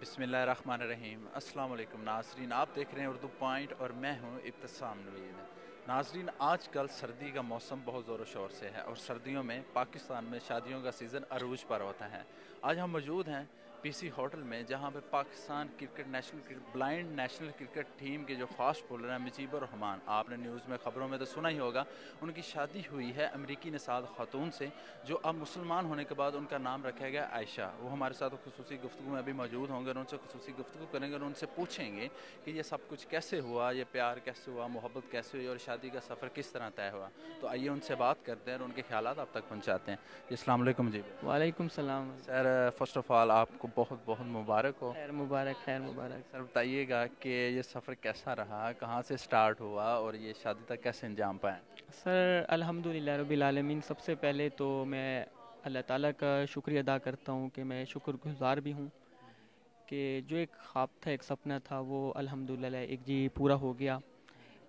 بسم اللہ الرحمن الرحیم۔ السلام علیکم ناظرین، آپ دیکھ رہے ہیں اردو پوائنٹ اور میں ہوں ابتسام نوید۔ ناظرین، آج کل سردی کا موسم بہت زور و شور سے ہے اور سردیوں میں پاکستان میں شادیوں کا سیزن عروج پر ہوتا ہے۔ آج ہم موجود ہیں پی سی ہوٹل میں، جہاں پہ Pakistan blind national cricket team کے جو فاسٹ بولر ہیں مجیب الرحمان، آپ نے نیوز میں خبروں میں تو سنا ہی ہوگا، ان کی شادی ہوئی ہے امریکی نژاد خاتون سے، جو اب مسلمان ہونے کے بعد ان کا نام رکھا گیا عائشہ۔ وہ ہمارے ساتھ خصوصی گفتگو میں ابھی موجود ہوں گے اور ان سے خصوصی گفتگو کریں گے اور ان سے پوچھیں گے کہ یہ سب کچھ کیسے ہوا، یہ پیار کیسے ہوا، محبت کیسے ہوئی اور شادی کا سفر کس طرح طے ہوا۔ تو آئیے ان سے بات کرتے ہیں اور ان کے خیالات آپ تک پہنچاتے ہیں۔ جی السلام علیکم جی۔ وعلیکم السلام۔ سر فرسٹ آف آل آپ کو بہت بہت مبارک ہو۔ خیر مبارک، خیر مبارک۔ سر بتائیے گا کہ یہ سفر کیسا رہا، کہاں سے سٹارٹ ہوا اور یہ شادی تک کیسے انجام پائیں؟ سر الحمدللہ رب العالمین، سب سے پہلے تو میں اللہ تعالیٰ کا شکریہ ادا کرتا ہوں کہ میں شکر گزار بھی ہوں کہ جو ایک خواب تھا، ایک سپنا تھا، وہ الحمدللہ ایک پورا ہو گیا۔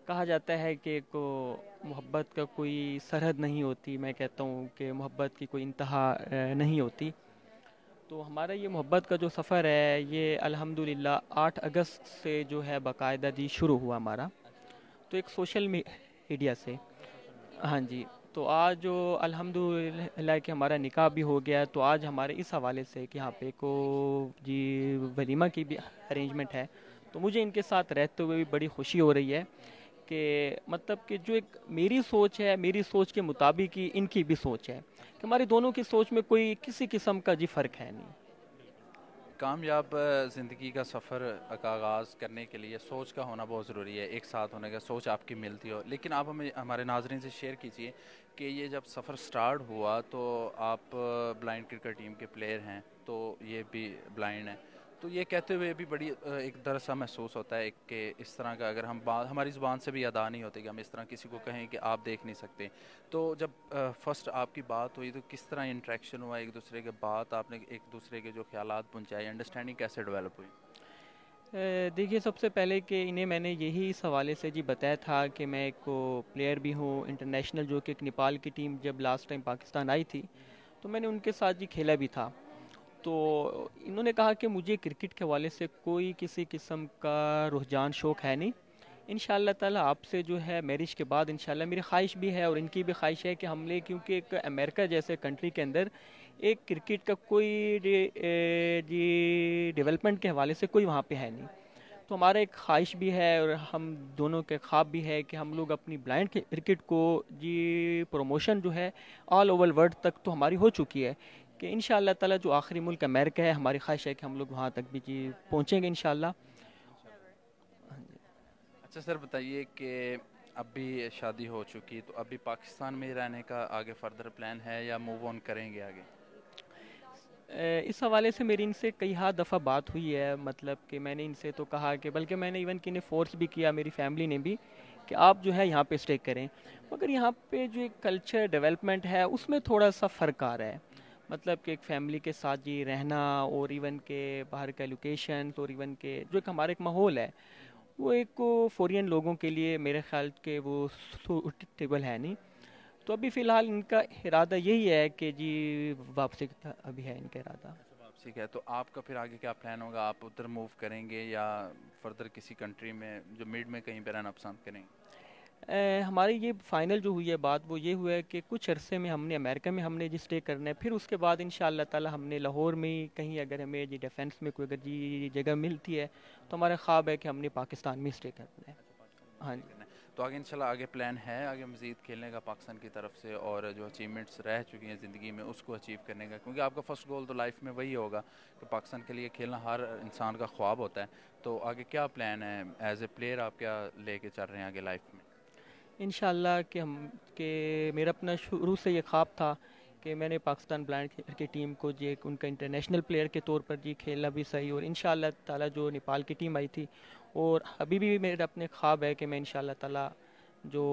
کہا جاتا ہے کہ محبت کا کوئی سرحد نہیں ہوتی، میں کہتا ہوں کہ محبت کی کوئی انتہا نہیں ہوتی۔ تو ہمارا یہ محبت کا جو سفر ہے یہ الحمدللہ 8 اگست سے جو ہے باقاعدہ شروع ہوا ہمارا، تو ایک سوشل میڈیا سے۔ ہاں جی، تو آج جو الحمدللہ کہ ہمارا نکاح بھی ہو گیا، تو آج ہمارے اس حوالے سے کہ یہاں پہ ولیمہ کی بھی ارینجمنٹ ہے، تو مجھے ان کے ساتھ رہتے ہوئے بھی بڑی خوشی ہو رہی ہے کہ مطلب کہ جو ایک میری سوچ ہے، میری سوچ کے مطابق ہی ان کی بھی سوچ ہے، کہ ہماری دونوں کی سوچ میں کوئی کسی قسم کا فرق ہے نہیں۔ کامیاب زندگی کا سفر کا آغاز کرنے کے لیے سوچ کا ہونا بہت ضروری ہے، ایک ساتھ ہونے کا، سوچ آپ کی ملتی ہو۔ لیکن آپ ہمیں ہمارے ناظرین سے شیئر کیجئے کہ یہ جب سفر سٹارٹ ہوا تو آپ بلائنڈ کرکٹ ٹیم کے پلیئر ہیں، تو یہ بھی بلائنڈ ہیں، تو یہ کہتے ہوئے بھی بڑی ایک ڈر سا محسوس ہوتا ہے کہ اس طرح کا اگر ہم بات ہماری زبان سے بھی ادا نہیں ہوتی کہ ہم اس طرح کسی کو کہیں کہ آپ دیکھ نہیں سکتے۔ تو جب فرسٹ آپ کی بات ہوئی تو کس طرح انٹریکشن ہوا ایک دوسرے کے بعد، آپ نے ایک دوسرے کے جو خیالات پہنچائے، انڈرسٹینڈنگ کیسے ڈیولپ ہوئی؟ دیکھیے، سب سے پہلے کہ انہیں میں نے یہی اس حوالے سے بتایا تھا کہ میں ایک پلیئر بھی ہوں انٹرنیشنل، جو کہ ایک نیپال کی ٹیم جب لاسٹ ٹائم پاکستان آئی تھی تو میں نے ان کے ساتھ کھیلا بھی تھا۔ تو انہوں نے کہا کہ مجھے کرکٹ کے حوالے سے کوئی کسی قسم کا رجحان شوق ہے نہیں، انشاءاللہ تعالی آپ سے جو ہے میرج کے بعد انشاءاللہ میری خواہش بھی ہے اور ان کی بھی خواہش ہے کہ ہم لے، کیونکہ ایک امریکہ جیسے کنٹری کے اندر ایک کرکٹ کا کوئی ڈیولپمنٹ کے حوالے سے کوئی وہاں پہ ہے نہیں، تو ہمارا ایک خواہش بھی ہے اور ہم دونوں کے خواب بھی ہے کہ ہم لوگ اپنی بلائنڈ کرکٹ کو پروموشن جو ہے آل اوور ورلڈ تک تو ہماری ہو چکی ہے، کہ انشاءاللہ تعالی جو آخری ملک امریکہ ہے، ہماری خواہش ہے کہ ہم لوگ وہاں تک بھی پہنچیں گے انشاءاللہ۔ اچھا سر بتائیے کہ اب بھی شادی ہو چکی تو ابھی پاکستان میں ہی رہنے کا آگے فردر پلان ہے یا موو آن کریں گے آگے؟ اس حوالے سے میری ان سے کئی دفعہ بات ہوئی ہے، مطلب کہ میں نے ان سے تو کہا کہ بلکہ میں نے ایون کہ انہیں فورس بھی کیا، میری فیملی نے بھی، کہ آپ جو ہے یہاں پہ اسٹے کریں، مگر یہاں پہ جو ایک کلچر ڈیولپمنٹ ہے اس میں تھوڑا سا فرق آ رہا ہے، مطلب کہ ایک فیملی کے ساتھ رہنا اور ایون کہ باہر کا لوکیشن اور ایون کہ جو ایک ہمارا ایک ماحول ہے وہ ایک فورین لوگوں کے لیے میرے خیال کہ وہ سوٹیبل ہے نہیں، تو ابھی فی الحال ان کا ارادہ یہی ہے کہ واپسی کا ابھی ہے ان کا ارادہ۔ واپسی کا ہے تو آپ کا پھر آگے کیا پلان ہوگا؟ آپ ادھر موو کریں گے یا فردر کسی کنٹری میں جو مڈ میں کہیں پہ رہنا پسند کریں گے؟ ہماری فائنل جو ہوئی ہے بات، وہ یہ ہوا ہے کہ کچھ عرصے میں ہم نے امریکہ میں ہم نے اسٹے کرنا ہے، پھر اس کے بعد انشاءاللہ تعالی ہم نے لاہور میں ہی کہیں اگر ہمیں ڈیفینس میں کوئی اگر جگہ ملتی ہے تو ہمارا خواب ہے کہ ہم نے پاکستان میں اسٹے کرنا ہے۔ ہاں جی، کرنا ہے تو آگے انشاءاللہ آگے پلان ہے آگے مزید کھیلنے کا پاکستان کی طرف سے، اور جو اچیومنٹس رہ چکی ہیں زندگی میں اس کو اچیو کرنے کا، کیونکہ آپ کا فرسٹ گول تو لائف میں وہی ہوگا کہ پاکستان کے لیے کھیلنا ہر انسان کا خواب ہوتا ہے، تو آگے کیا پلان ہے ایز اے پلیئر، آپ کیا لے کے چل رہے ہیں آگے لائف میں؟ انشاءاللہ کہ میرا اپنا شروع سے یہ خواب تھا کہ میں نے پاکستان بلائنڈ کی ٹیم کو ان کا انٹرنیشنل پلیئر کے طور پر کھیلنا بھی صحیح، اور انشاءاللہ تعالی جو نیپال کی ٹیم آئی تھی، اور ابھی بھی میرا اپنے خواب ہے کہ میں انشاءاللہ تعالی جو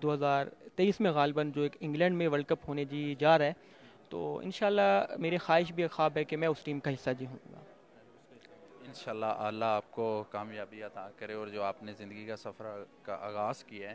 2023 میں غالباً جو ایک انگلینڈ میں ورلڈ کپ ہونے جا رہا ہے، تو انشاءاللہ میری خواہش بھی خواب ہے کہ میں اس ٹیم کا حصہ ہوں گا۔ انشاءاللہ اللہ آپ کو کامیابی عطا کرے، اور جو آپ نے زندگی کا سفر کا آغاز کیا ہے